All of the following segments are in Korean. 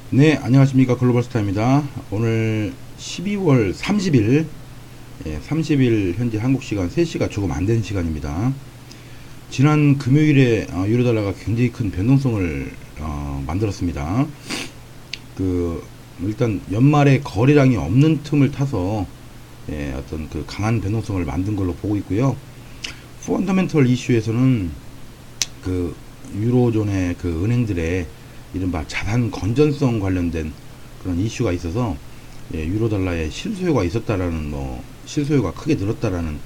네, 안녕하십니까. 글로벌스타입니다. 오늘 12월 30일, 30일 현재 한국 시간 3시가 조금 안 된 시간입니다. 지난 금요일에 유로달러가 굉장히 큰 변동성을 만들었습니다. 일단 연말에 거래량이 없는 틈을 타서 어떤 그 강한 변동성을 만든 걸로 보고 있고요. 펀더멘털 이슈에서는 그 유로존의 그 은행들의 이른바 자산 건전성 관련된 그런 이슈가 있어서 유로달러에 실소요가 있었다라는 실소요가 크게 늘었다라는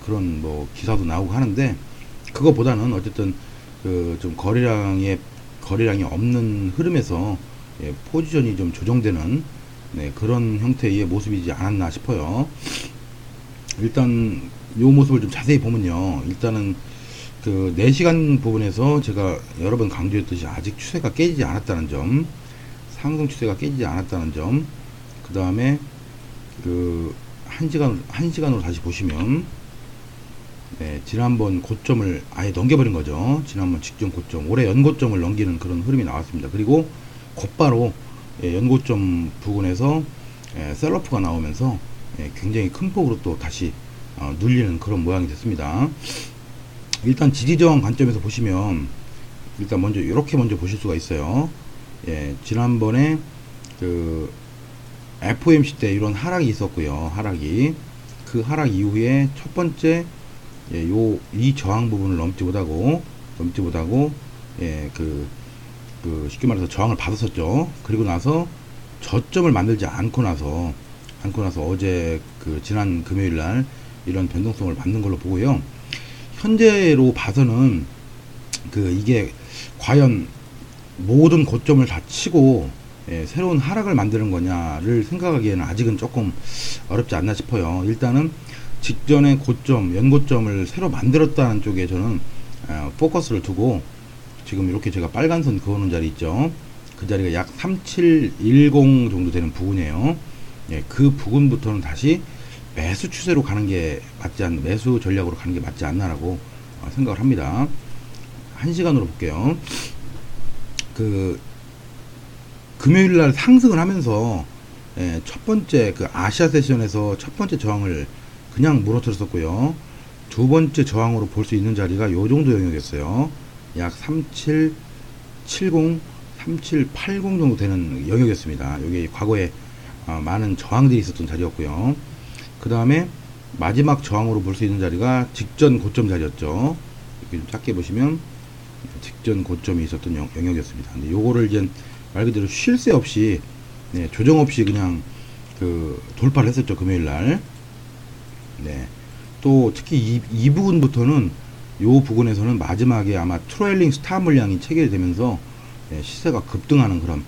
그런 기사도 나오고 하는데, 그거보다는 어쨌든 그 좀 거래량이 없는 흐름에서 포지션이 좀 조정되는 그런 형태의 모습이지 않았나 싶어요. 일단 요 모습을 좀 자세히 보면요, 일단은 그 4시간 부분에서 제가 여러 번 강조했듯이 아직 추세가 깨지지 않았다는 점, 상승 추세가 깨지지 않았다는 점, 그 다음에 그 1시간으로 다시 보시면 지난번 고점을 아예 넘겨버린 거죠. 지난번 직전 고점, 올해 연고점을 넘기는 그런 흐름이 나왔습니다. 그리고 곧바로 연고점 부근에서 셀러프가 나오면서 굉장히 큰 폭으로 또 다시 눌리는 그런 모양이 됐습니다. 일단 지지저항 관점에서 보시면 일단 먼저 이렇게 먼저 보실 수가 있어요. 지난번에 그 FOMC 때 이런 하락이 있었고요. 그 하락 이후에 첫 번째 이 저항 부분을 넘지 못하고 쉽게 말해서 저항을 받았었죠. 그리고 나서 저점을 만들지 않고 나서 어제 그 지난 금요일 날 이런 변동성을 만든 걸로 보고요. 현재로 봐서는 이게 과연 모든 고점을 다 치고 새로운 하락을 만드는 거냐를 생각하기에는 아직은 조금 어렵지 않나 싶어요. 일단은 직전의 고점, 연고점을 새로 만들었다는 쪽에 저는 포커스를 두고, 지금 이렇게 제가 빨간 선 그어놓은 자리 있죠. 그 자리가 약 3710 정도 되는 부분이에요. 그 부분부터는 다시 매수 추세로 가는 게 매수 전략으로 가는 게 맞지 않나라고 생각을 합니다. 1시간으로 볼게요. 금요일 날 상승을 하면서 첫 번째 아시아 세션에서 첫 번째 저항을 그냥 무너뜨렸었고요. 두 번째 저항으로 볼 수 있는 자리가 요 정도 영역이었어요. 약 3770, 3780 정도 되는 영역이었습니다. 이게 과거에 많은 저항들이 있었던 자리였고요. 그 다음에 마지막 저항으로 볼 수 있는 자리가 직전 고점 자리였죠. 이렇게 좀 작게 보시면 직전 고점이 있었던 영역이었습니다. 근데 요거를 이제 말 그대로 쉴 새 없이 조정 없이 그냥 돌파를 했었죠, 금요일 날. 또 특히 이 부분부터는 요 부분에서는 마지막에 아마 트레일링 스타 물량이 체결되면서 시세가 급등하는 그런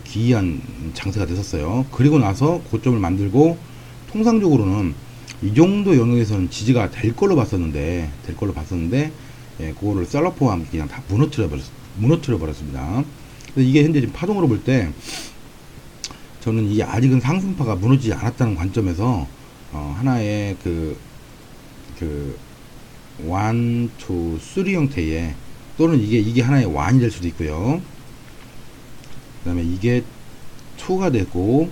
기이한 장세가 됐었어요. 그리고 나서 고점을 만들고, 통상적으로는 이 정도 영역에서는 지지가 될 걸로 봤었는데 그거를 셀러프와 함께 그냥 다 무너뜨려 버렸습니다. 그래서 이게 현재 지금 파동으로 볼 때 저는 이게 아직은 상승파가 무너지지 않았다는 관점에서 하나의 1, 2, 3 형태의, 또는 이게 하나의 완이 될 수도 있고요. 그 다음에 이게 2가 되고,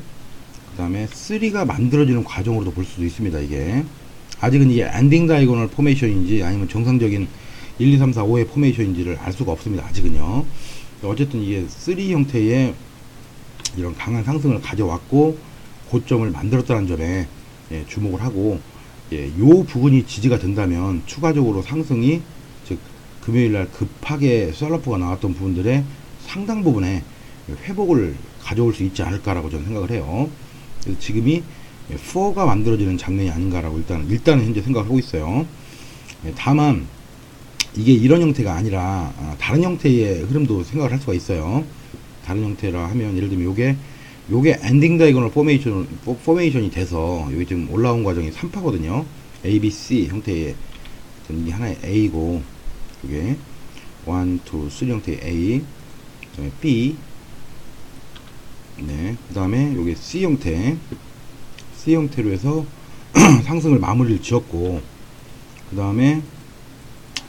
그 다음에 3가 만들어지는 과정으로도 볼 수도 있습니다. 이게 아직은 이게 엔딩 다이고널 포메이션인지 아니면 정상적인 1, 2, 3, 4, 5의 포메이션인지를 알 수가 없습니다. 아직은요. 어쨌든 이게 3 형태의 이런 강한 상승을 가져왔고 고점을 만들었다는 점에 주목을 하고, 요 부분이 지지가 된다면 추가적으로 상승이, 즉 금요일날 급하게 셀러프가 나왔던 부분들의 상당 부분에 회복을 가져올 수 있지 않을까라고 저는 생각을 해요. 그래서 지금이 4가 만들어지는 장면이 아닌가라고 일단은 현재 생각을 하고 있어요. 다만 이게 이런 형태가 아니라 다른 형태의 흐름도 생각을 할 수가 있어요. 다른 형태라 하면 예를 들면 요게 엔딩 다이고널 포메이션이 돼서 여기 지금 올라온 과정이 3파거든요. ABC 형태의, 이게 하나의 A고, 이게 1, 2, 3 형태의 A, 그 다음에 B, 그 다음에 요게 C 형태로 해서 상승을 마무리를 지었고, 그 다음에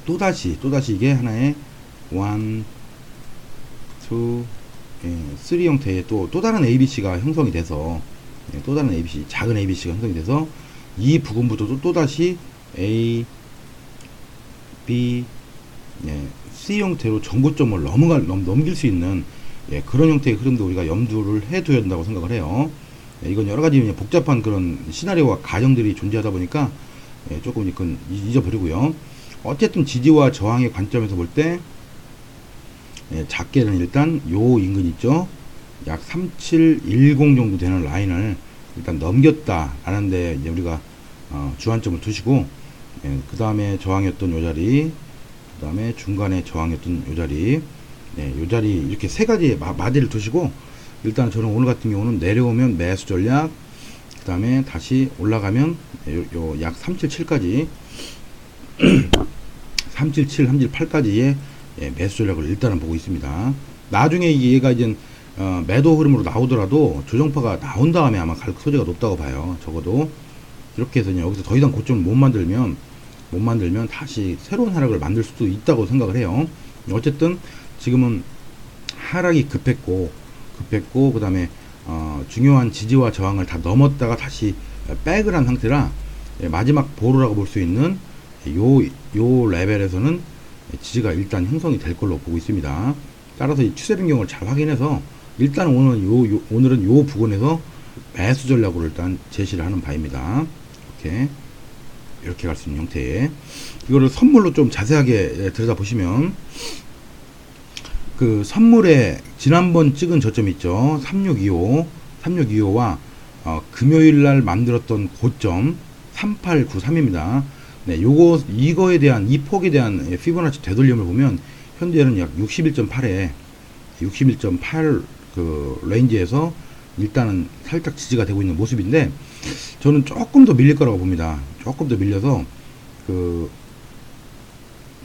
또다시 이게 하나의 1, 2, 3 형태의 또 다른 ABC가 형성이 돼서, 또 다른 ABC, 작은 ABC가 형성이 돼서 이 부분부터도 또 다시 A, B, C 형태로 정고점을 넘길 수 있는 그런 형태의 흐름도 우리가 염두를 해둬야 된다고 생각을 해요. 이건 여러 가지 복잡한 그런 시나리오와 가정들이 존재하다 보니까 조금 이건 잊어버리고요. 어쨌든 지지와 저항의 관점에서 볼 때 작게는 일단 요 인근 있죠. 약 3710 정도 되는 라인을 일단 넘겼다 라는데 이제 우리가 주안점을 두시고, 그 다음에 저항이었던 요 자리, 그 다음에 중간에 저항이었던 요 자리, 요 자리 이렇게 세 가지 마디를 두시고, 일단 저는 오늘 같은 경우는 내려오면 매수 전략, 그 다음에 다시 올라가면 요 약 377까지 377, 378까지의 매수 전략을 일단은 보고 있습니다. 나중에 얘가 이제 매도 흐름으로 나오더라도 조정파가 나온 다음에 아마 갈 소지가 높다고 봐요. 적어도 이렇게 해서 여기서 더 이상 고점을 못 만들면 다시 새로운 하락을 만들 수도 있다고 생각을 해요. 어쨌든 지금은 하락이 급했고 그 다음에 중요한 지지와 저항을 다 넘었다가 다시 백을 한 상태라 마지막 보루라고 볼 수 있는 요 레벨에서는 지지가 일단 형성이 될 걸로 보고 있습니다. 따라서 이 추세 변경을 잘 확인해서 일단 오늘은 요 부근에서 매수 전략으로 일단 제시를 하는 바입니다. 이렇게 갈 수 있는 형태의, 이거를 선물로 좀 자세하게 들여다보시면 그 선물에 지난번 찍은 저점 있죠. 3625와 금요일날 만들었던 고점 3893입니다. 이거에 대한 이 폭에 대한 피보나치 되돌림을 보면 현재는 약 61.8에 61.8 그 레인지에서 일단은 살짝 지지가 되고 있는 모습인데, 저는 조금 더 밀릴 거라고 봅니다. 조금 더 밀려서 그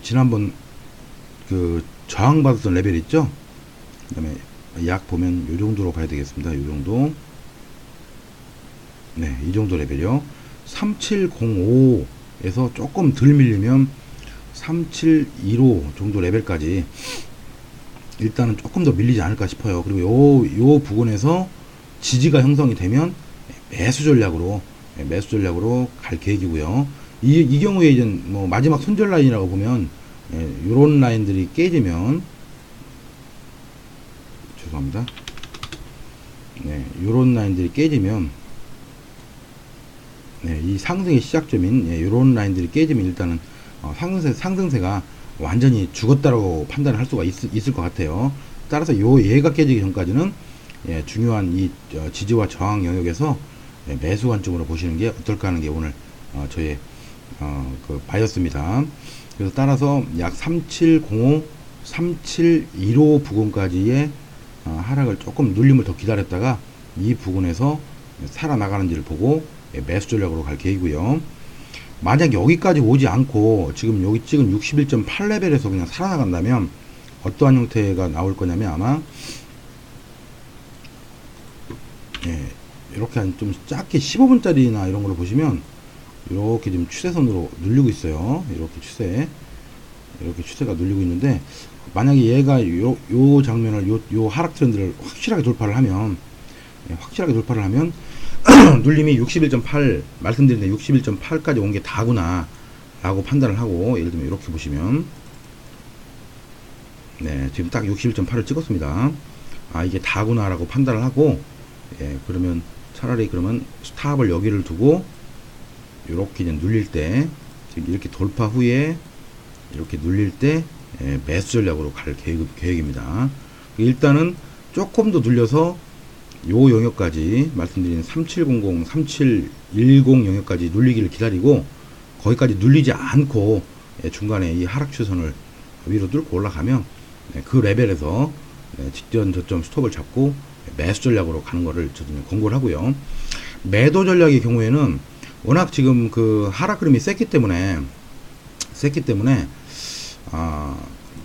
지난번 그 저항받았던 레벨 있죠. 그 다음에 약 보면 요 정도로 봐야 되겠습니다. 요 정도, 이 정도 레벨이요. 3705에서 조금 덜 밀리면 3715 정도 레벨까지 일단은 조금 더 밀리지 않을까 싶어요. 그리고 요 부분에서 지지가 형성이 되면 매수 전략으로 갈 계획이고요. 이 경우에 이제 뭐 마지막 손절 라인이라고 보면 요런 라인들이 깨지면, 죄송합니다. 요런 라인들이 깨지면, 이 상승의 시작점인 요런 라인들이 깨지면 일단은 상승세가 완전히 죽었다고 판단을 할 수가 있을 것 같아요. 따라서 얘가 깨지기 전까지는 중요한 이 지지와 저항 영역에서 매수 관점으로 보시는 게 어떨까 하는 게 오늘 저의 그 바였습니다. 그래서 따라서 약 3705, 3715 부근까지의 하락을 조금 눌림을 더 기다렸다가 이 부근에서 살아나가는지를 보고 매수 전략으로 갈 계획이고요. 만약 여기까지 오지 않고 지금 여기 찍은 61.8 레벨에서 그냥 살아나간다면 어떠한 형태가 나올 거냐면, 아마 이렇게 한 좀 작게 15분짜리나 이런 걸로 보시면 이렇게 지금 추세선으로 눌리고 있어요. 이렇게 추세가 눌리고 있는데, 만약에 얘가 요 장면을 요 하락 트렌드를 확실하게 돌파를 하면 눌림이 61.8 말씀드린 61.8까지 온 게 다구나 라고 판단을 하고, 예를 들면 이렇게 보시면 지금 딱 61.8을 찍었습니다. 이게 다구나 라고 판단을 하고, 그러면 차라리 스탑을 여기를 두고 이렇게 눌릴 때, 지금 이렇게 돌파 후에 이렇게 눌릴 때 매수 전략으로 갈 계획입니다. 일단은 조금 더 눌려서 요 영역까지 말씀드린 3700, 3710 영역까지 눌리기를 기다리고, 거기까지 눌리지 않고 중간에 이 하락 추선을 위로 뚫고 올라가면 그 레벨에서 직전 저점 스톱을 잡고 매수 전략으로 가는 거를 저는 권고를 하고요. 매도 전략의 경우에는 워낙 지금 그 하락 흐름이 셌기 때문에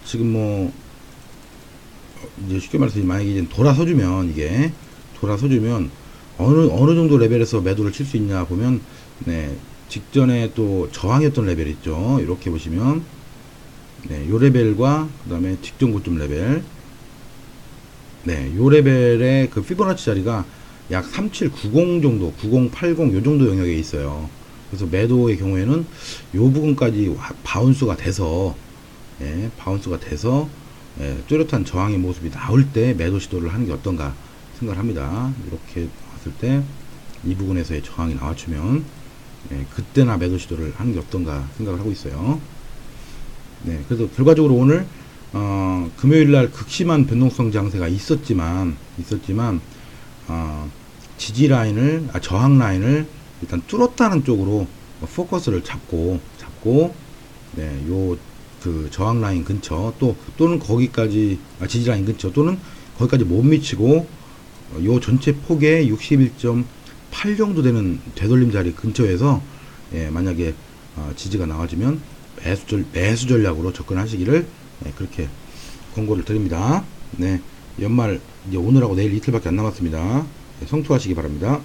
지금 뭐 이제 쉽게 말해서 만약에 이제 돌아서주면 어느 정도 레벨에서 매도를 칠 수 있냐 보면, 직전에 또 저항했던 레벨 있죠. 이렇게 보시면 요 레벨과 그 다음에 직전 고점 레벨, 네, 요 레벨의 그 피보나치 자리가 약 3790 정도, 9080 요 정도 영역에 있어요. 그래서 매도의 경우에는 요 부분까지 바운스가 돼서, 예, 바운스가 돼서, 예, 뚜렷한 저항의 모습이 나올 때 매도 시도를 하는 게 어떤가 생각을 합니다. 이렇게 왔을 때 이 부분에서의 저항이 나와주면, 예, 그때나 매도 시도를 하는 게 어떤가 생각을 하고 있어요. 네, 그래서 결과적으로 오늘 금요일 날 극심한 변동성 장세가 있었지만 지지 라인을 저항 라인을 일단 뚫었다는 쪽으로 포커스를 잡고 네, 요 그 저항 라인 근처 또는 거기까지 지지 라인 근처 또는 거기까지 못 미치고 요 전체 폭의 61.8 정도 되는 되돌림 자리 근처에서, 예, 만약에 지지가 나와주면 매수 전략으로 접근하시기를, 네, 그렇게 권고를 드립니다. 네, 연말 이제 오늘하고 내일 이틀밖에 안 남았습니다. 네, 성투하시기 바랍니다.